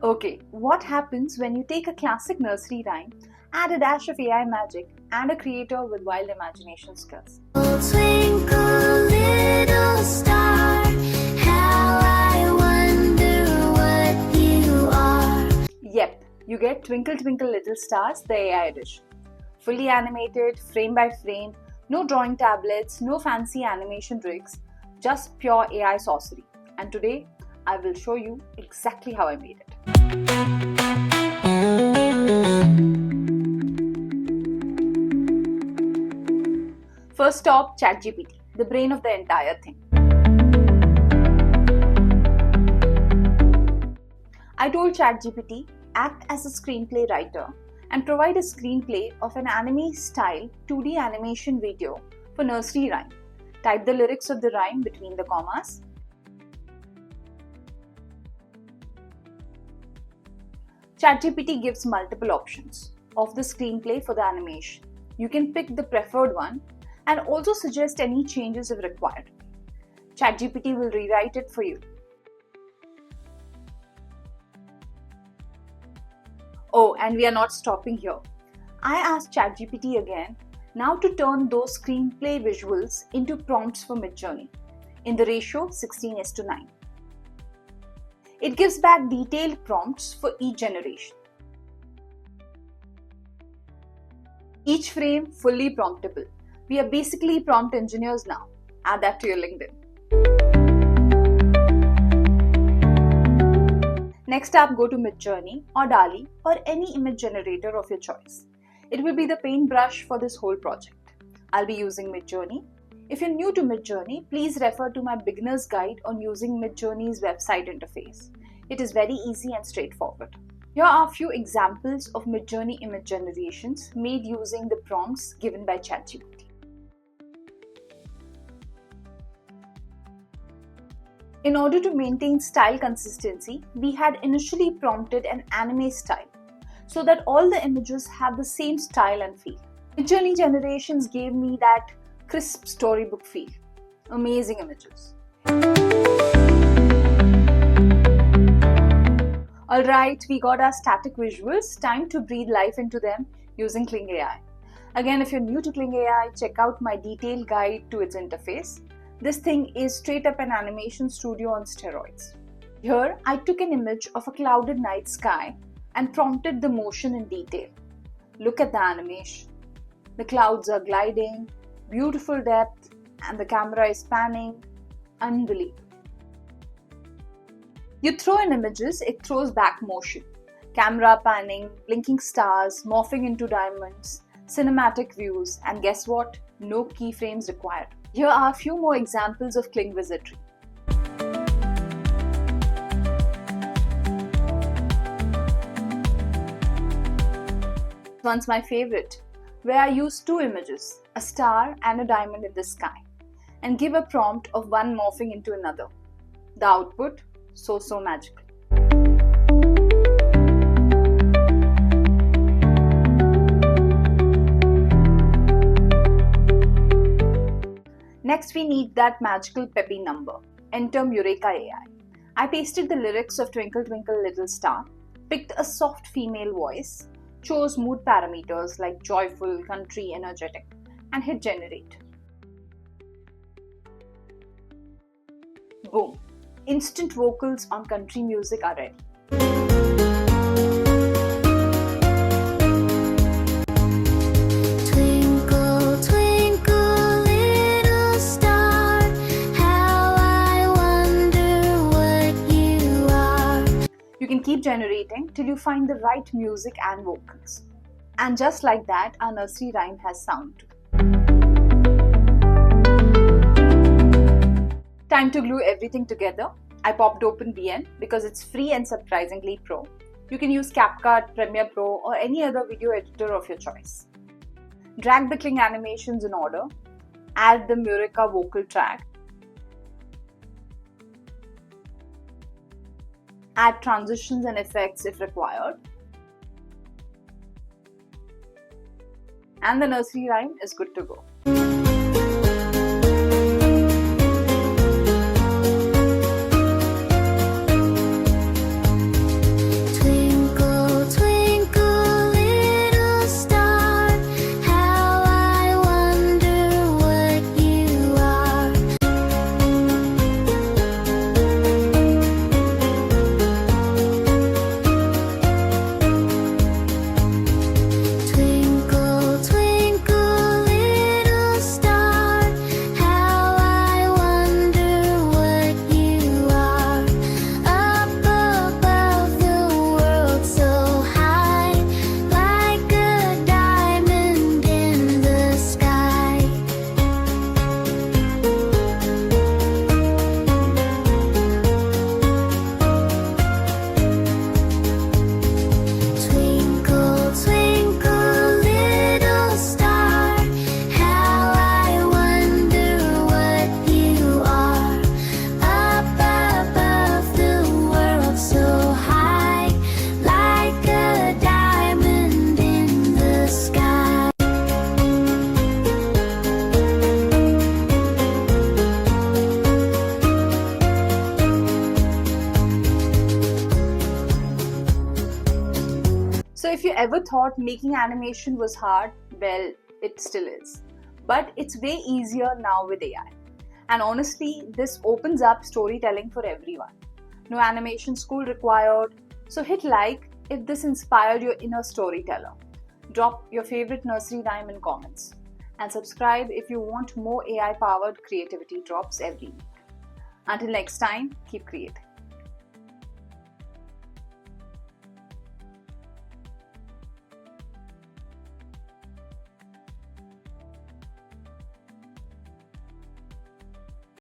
Okay, what happens when you take a classic nursery rhyme, add a dash of AI magic, and a creator with wild imagination skills? Twinkle little star, how I wonder what you are. Yep, you get Twinkle Twinkle Little Stars, the AI edition. Fully animated, frame by frame, no drawing tablets, no fancy animation rigs, just pure AI sorcery. And today, I will show you exactly how I made it. First stop, ChatGPT, the brain of the entire thing. I told ChatGPT, act as a screenplay writer and provide a screenplay of an anime-style 2D animation video for nursery rhyme. Type the lyrics of the rhyme between the commas. ChatGPT gives multiple options of the screenplay for the animation. You can pick the preferred one and also suggest any changes if required. ChatGPT will rewrite it for you. Oh, and we are not stopping here. I asked ChatGPT again now to turn those screenplay visuals into prompts for Midjourney in the ratio 16:9. It gives back detailed prompts for each generation. Each frame fully promptable. We are basically prompt engineers now. Add that to your LinkedIn. Next up, go to Midjourney or DALL or any image generator of your choice. It will be the paintbrush for this whole project. I'll be using Midjourney. If you're new to Midjourney, please refer to my beginner's guide on using Midjourney's website interface. It is very easy and straightforward. Here are a few examples of Midjourney image generations made using the prompts given by ChatGPT. In order to maintain style consistency, we had initially prompted an anime style so that all the images have the same style and feel. Midjourney generations gave me that crisp storybook feel. Amazing images. Alright, we got our static visuals. Time to breathe life into them using Kling AI. Again, if you're new to Kling AI, check out my detailed guide to its interface. This thing is straight up an animation studio on steroids. Here, I took an image of a clouded night sky and prompted the motion in detail. Look at the animation. The clouds are gliding, beautiful depth, and the camera is panning. Unbelievable. You throw in images, it throws back motion. Camera panning, blinking stars, morphing into diamonds, cinematic views, and guess what? No keyframes required. Here are a few more examples of Kling wizardry. This one's my favorite, where I use two images, a star and a diamond in the sky, and give a prompt of one morphing into another. The output, so magical. Next, we need that magical peppy number. Enter Mureka AI. I pasted the lyrics of Twinkle Twinkle Little Star, picked a soft female voice, chose mood parameters like joyful, country, energetic, and hit generate. Boom! Instant vocals on country music are ready. Twinkle, twinkle, little star, how I wonder what you are. You can keep generating till you find the right music and vocals. And just like that, our nursery rhyme has sound too. Time to glue everything together. I popped open VN because it's free and surprisingly pro. You can use CapCut, Premiere Pro or any other video editor of your choice. Drag the Kling animations in order. Add the Mureka vocal track. Add transitions and effects if required. And the nursery rhyme is good to go. So if you ever thought making animation was hard, well, it still is. But it's way easier now with AI. And honestly, this opens up storytelling for everyone. No animation school required. So hit like if this inspired your inner storyteller. Drop your favorite nursery rhyme in comments. And subscribe if you want more AI-powered creativity drops every week. Until next time, keep creating.